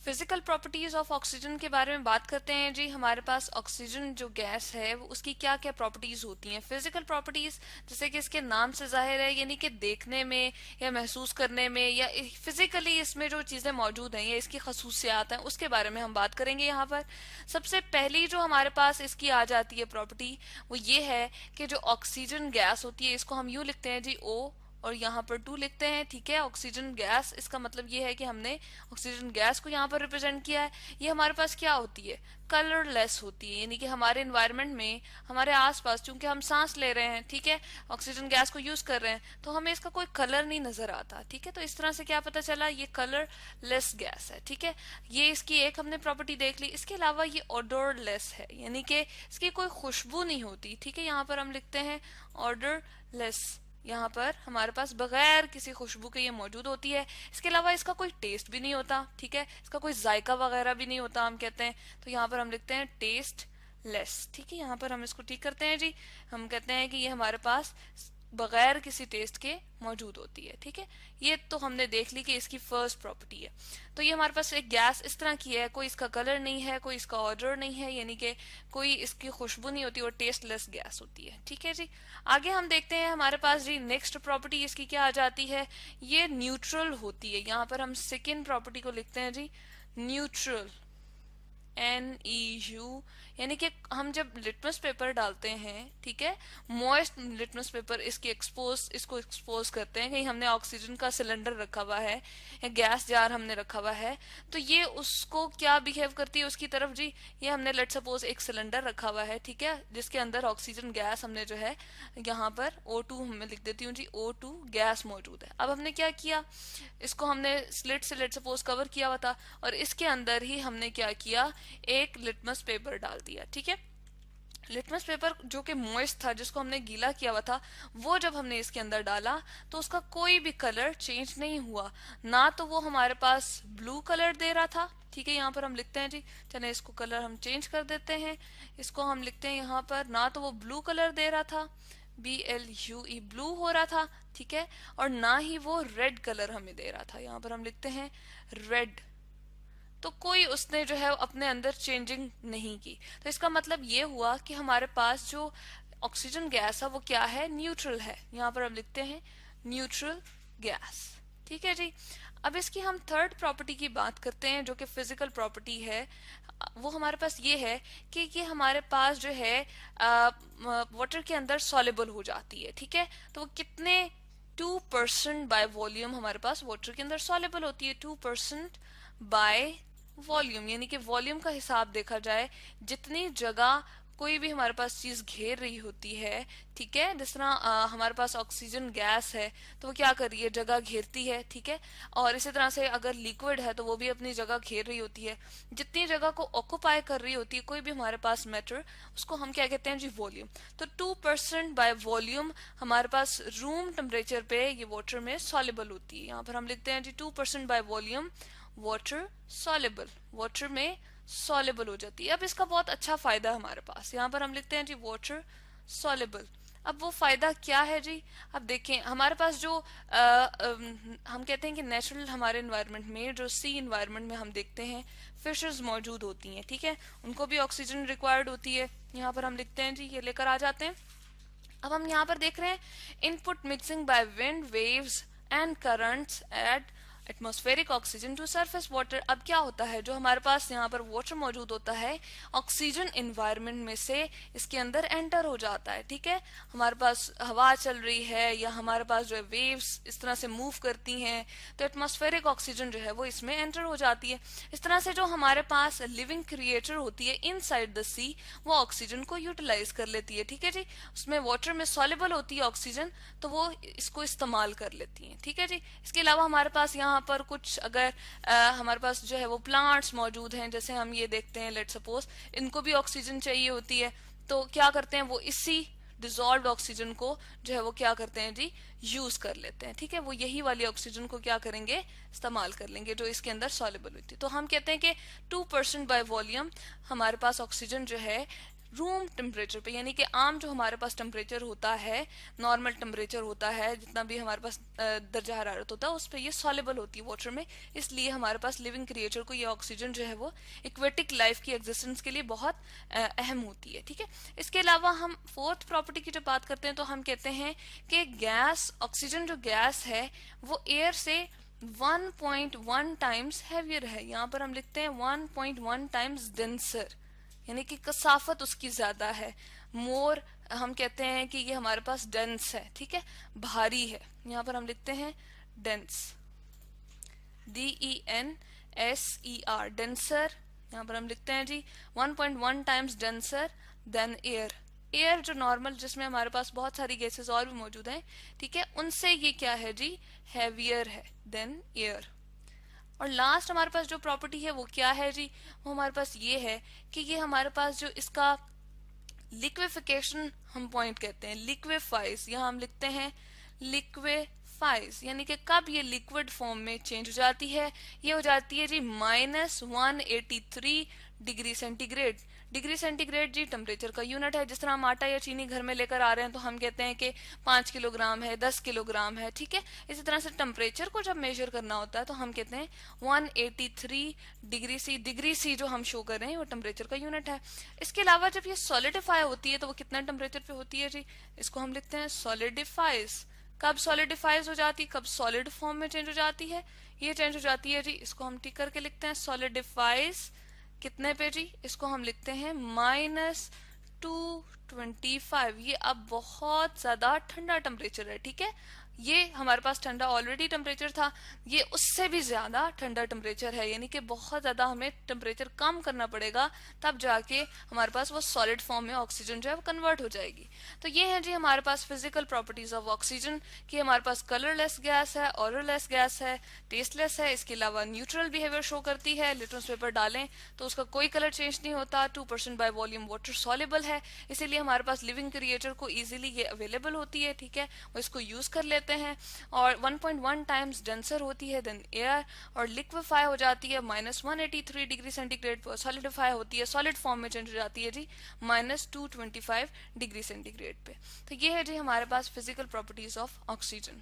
Physical properties of oxygen के बारे में बात करते हैं जी। हमारे पास ऑक्सीजन जो गैस है उसकी क्या क्या प्रॉपर्टीज होती हैं। फिजिकल प्रॉपर्टीज जैसे कि इसके नाम से जाहिर है, यानी कि देखने में या महसूस करने में या फिजिकली इसमें जो चीजें मौजूद हैं या इसकी खसूसियात हैं उसके बारे में हम बात करेंगे यहाँ पर। सबसे पहली जो हमारे पास इसकी आ जाती है प्रॉपर्टी, वो ये है कि जो ऑक्सीजन गैस होती है इसको हम यूं लिखते हैं जी O, और यहाँ पर 2 लिखते हैं, ठीक है। ऑक्सीजन गैस, इसका मतलब ये है कि हमने ऑक्सीजन गैस को यहाँ पर रिप्रेजेंट किया है। ये हमारे पास क्या होती है, कलरलेस होती है, यानी कि हमारे इन्वायरमेंट में हमारे आसपास चूंकि हम सांस ले रहे हैं, ठीक है, ऑक्सीजन गैस को यूज कर रहे हैं, तो हमें इसका कोई कलर नहीं नजर आता, ठीक है। तो इस तरह से क्या पता चला, ये कलरलेस गैस है, ठीक है। ये इसकी एक हमने प्रॉपर्टी देख ली। इसके अलावा ये ऑडरलेस है, यानी कि इसकी कोई खुशबू नहीं होती, ठीक है। यहाँ पर हम लिखते हैं ऑडरलेस, यहाँ पर हमारे पास बगैर किसी खुशबू के ये मौजूद होती है। इसके अलावा इसका कोई टेस्ट भी नहीं होता, ठीक है, इसका कोई जायका वगैरह भी नहीं होता हम कहते हैं। तो यहाँ पर हम लिखते हैं टेस्ट लेस, ठीक है। यहाँ पर हम इसको ठीक करते हैं जी, हम कहते हैं कि ये हमारे पास बगैर किसी टेस्ट के मौजूद होती है, ठीक है। ये तो हमने देख ली कि इसकी फर्स्ट प्रॉपर्टी है। तो ये हमारे पास एक गैस इस तरह की है, कोई इसका कलर नहीं है, कोई इसका ऑर्डर नहीं है, यानी कि कोई इसकी खुशबू नहीं होती और टेस्टलेस गैस होती है, ठीक है जी। आगे हम देखते हैं हमारे पास जी नेक्स्ट प्रॉपर्टी इसकी क्या आ जाती है, ये न्यूट्रल होती है। यहाँ पर हम सेकेंड प्रॉपर्टी को लिखते हैं जी न्यूट्रल, NEU, यानी कि हम जब लिटमस पेपर डालते हैं, ठीक है, मॉइस्ट लिटमस पेपर इसको एक्सपोज करते हैं, कहीं हमने ऑक्सीजन का सिलेंडर रखा हुआ है या गैस जार हमने रखा हुआ है, तो ये उसको क्या बिहेव करती है उसकी तरफ जी। ये हमने लेट सपोज एक सिलेंडर रखा हुआ है, ठीक है, जिसके अंदर ऑक्सीजन गैस हमने जो है यहाँ पर O2 मैं लिख देती हूँ जी, O2 गैस मौजूद है। अब हमने क्या किया, इसको हमने स्लिट से लेट सपोज कवर किया हुआ था और इसके अंदर ही हमने क्या किया, एक लिटमस पेपर डाल दिया, ठीक है। लिटमस पेपर जो कि मॉइस्ट था, जिसको हमने गीला किया हुआ था, वो जब हमने इसके अंदर डाला तो उसका कोई भी कलर चेंज नहीं हुआ। ना तो वो हमारे पास ब्लू कलर दे रहा था, ठीक है, यहाँ पर हम लिखते हैं जी, चले इसको कलर हम चेंज कर देते हैं, इसको हम लिखते हैं यहाँ पर, ना तो वो ब्लू कलर दे रहा था, BLUE ब्लू हो रहा था, ठीक है, और ना ही वो रेड कलर हमें दे रहा था, यहाँ पर हम लिखते हैं रेड। तो कोई उसने जो है अपने अंदर चेंजिंग नहीं की। तो इसका मतलब ये हुआ कि हमारे पास जो ऑक्सीजन गैस है वो क्या है, न्यूट्रल है। यहाँ पर हम लिखते हैं न्यूट्रल गैस, ठीक है जी। अब इसकी हम थर्ड प्रॉपर्टी की बात करते हैं जो कि फिजिकल प्रॉपर्टी है। वो हमारे पास ये है कि ये हमारे पास जो है वाटर के अंदर सॉल्युबल हो जाती है, ठीक है। तो वो कितने, 2% बाय वॉल्यूम हमारे पास वाटर के अंदर सॉल्युबल होती है, 2% बाय वॉल्यूम, यानी कि वॉल्यूम का हिसाब देखा जाए, जितनी जगह कोई भी हमारे पास चीज घेर रही होती है, ठीक है, जिस तरह हमारे पास ऑक्सीजन गैस है तो वो क्या कर रही है, जगह घेरती है, ठीक है। और इसी तरह से अगर लिक्विड है तो वो भी अपनी जगह घेर रही होती है। जितनी जगह को ऑक्युपाई कर रही होती है कोई भी हमारे पास मैटर, उसको हम क्या कहते हैं जी, वॉल्यूम। तो 2% बाय वॉल्यूम हमारे पास रूम टेम्परेचर पे ये वाटर में सॉल्युबल होती है। यहाँ पर हम लिखते हैं जी 2% by volume water soluble, water में सॉल्युबल हो जाती है। अब इसका बहुत अच्छा फायदा है हमारे पास, यहाँ पर हम लिखते हैं जी वाटर सॉल्युबल। अब वो फायदा क्या है जी, अब देखें हमारे पास जो हम कहते हैं कि नेचुरल हमारे इन्वायरमेंट में, जो सी इन्वायरमेंट में हम देखते हैं फिशेस मौजूद होती हैं, ठीक है, उनको भी ऑक्सीजन रिक्वायर्ड होती है। यहाँ पर हम लिखते हैं जी, ये लेकर आ जाते हैं। अब हम यहाँ पर देख रहे हैं input mixing by wind waves and currents at atmospheric oxygen to surface water. अब क्या होता है, जो हमारे पास यहाँ पर वाटर मौजूद होता है ऑक्सीजन इन्वायरमेंट में से इसके अंदर एंटर हो जाता है, ठीक है। हमारे पास हवा चल रही है या हमारे पास जो है वेव्स इस तरह से मूव करती हैं, तो एटमॉस्फेरिक ऑक्सीजन जो है वो इसमें एंटर हो जाती है। इस तरह से जो हमारे पास लिविंग क्रिएचर होती है इनसाइड द सी, वो ऑक्सीजन को यूटिलाइज कर लेती है, ठीक है जी। उसमें वाटर में सॉल्युबल होती है ऑक्सीजन, तो वो इसको इस्तेमाल कर लेती है, ठीक है जी। इसके अलावा हमारे पास यहाँ पर कुछ अगर हमारे पास जो है वो प्लांट्स मौजूद हैं, जैसे हम ये देखते हैं लेट सपोज, इनको भी ऑक्सीजन चाहिए होती है, तो क्या करते हैं वो इसी डिजॉल्व ऑक्सीजन को जो है वो क्या करते हैं जी, यूज कर लेते हैं, ठीक है। वो यही वाली ऑक्सीजन को क्या करेंगे, इस्तेमाल कर लेंगे जो इसके अंदर सॉल्युबल होती है। तो हम कहते हैं कि 2% बाय वॉल्यूम हमारे पास ऑक्सीजन जो है रूम टेम्परेचर पे, यानी कि आम जो हमारे पास टेम्परेचर होता है, नॉर्मल टेम्परेचर होता है, जितना भी हमारे पास दर्जा हरारत होता है उस पर ये सॉलेबल होती है वाटर में, इसलिए हमारे पास लिविंग क्रिएचर को ये ऑक्सीजन जो है वो एक्वेटिक लाइफ की एग्जिस्टेंस के लिए बहुत अहम होती है। ठीक है, इसके अलावा हम फोर्थ प्रॉपर्टी की जब बात करते हैं तो हम कहते हैं कि गैस, ऑक्सीजन जो गैस है वो एयर से 1.1 टाइम्स हैवियर है। यहाँ पर हम लिखते हैं 1.1 टाइम्स डेंसर, यानी कि कसाफत उसकी ज्यादा है। मोर हम कहते हैं कि ये हमारे पास डेंस है, ठीक है, भारी है। यहाँ पर हम लिखते हैं डेंस, DENSER, डेंसर। यहाँ पर हम लिखते हैं जी 1.1 times denser then air. Air जो नॉर्मल, जिसमें हमारे पास बहुत सारी गैसेस और भी मौजूद हैं, ठीक है, उनसे ये क्या है जी, हैवियर है देन एयर। और लास्ट हमारे पास जो प्रॉपर्टी है वो क्या है जी, वो हमारे पास ये है कि ये हमारे पास जो इसका लिक्विफिकेशन हम पॉइंट कहते हैं, लिक्विफाइज, यहाँ हम लिखते हैं लिक्विफाइज, यानी कि कब ये लिक्विड फॉर्म में चेंज हो जाती है, ये हो जाती है जी -183 डिग्री सेंटीग्रेड। डिग्री सेंटीग्रेड जी टेम्परेचर का यूनिट है। जिस तरह हम आटा या चीनी घर में लेकर आ रहे हैं तो हम कहते हैं कि 5 किलोग्राम है, 10 किलोग्राम है, ठीक है, इसी तरह से टेम्परेचर को जब मेजर करना होता है तो हम कहते हैं 183 डिग्री सी। डिग्री सी जो हम शो कर रहे हैं वो टेम्परेचर का यूनिट है। इसके अलावा जब ये सॉलिडिफाई होती है तो वो कितना टेम्परेचर पे होती है जी, इसको हम लिखते हैं सॉलिडिफाइज। कब सॉलिडिफाइज हो जाती है, कब सॉलिड फॉर्म में चेंज हो जाती है, ये चेंज हो जाती है जी, इसको हम टिक करके लिखते हैं सॉलिडिफाइज कितने पे जी, इसको हम लिखते हैं -225। ये अब बहुत ज्यादा ठंडा टेम्परेचर है, ठीक है, ये हमारे पास ठंडा ऑलरेडी टेम्परेचर था, ये उससे भी ज्यादा ठंडा टेम्परेचर है, यानी कि बहुत ज्यादा हमें टेम्परेचर कम करना पड़ेगा तब जाके हमारे पास वो सॉलिड फॉर्म में ऑक्सीजन जो है वो कन्वर्ट हो जाएगी। तो ये है जी हमारे पास फिजिकल प्रॉपर्टीज ऑफ ऑक्सीजन, कि हमारे पास कलरलेस गैस है, ऑरलेस गैस है, टेस्टलेस है, इसके अलावा न्यूट्रल बिहेवियर शो करती है, लिटमस पेपर डालें तो उसका कोई कलर चेंज नहीं होता, 2% बाय वॉल्यूम वाटर सॉल्युबल है, इसीलिए हमारे पास लिविंग क्रिएचर को इजीली ये अवेलेबल होती है, ठीक है, वो इसको यूज कर लेते हैं। और 1.1 टाइम्स डेंसर होती है देन एयर, और लिक्विफाई हो जाती है -183 डिग्री सेंटीग्रेड पर, सॉलिडिफाई होती है, सॉलिड फॉर्म में चेंज हो जाती है जी -225 डिग्री सेंटीग्रेड पे। तो ये है जी हमारे पास फिजिकल प्रॉपर्टीज ऑफ ऑक्सीजन।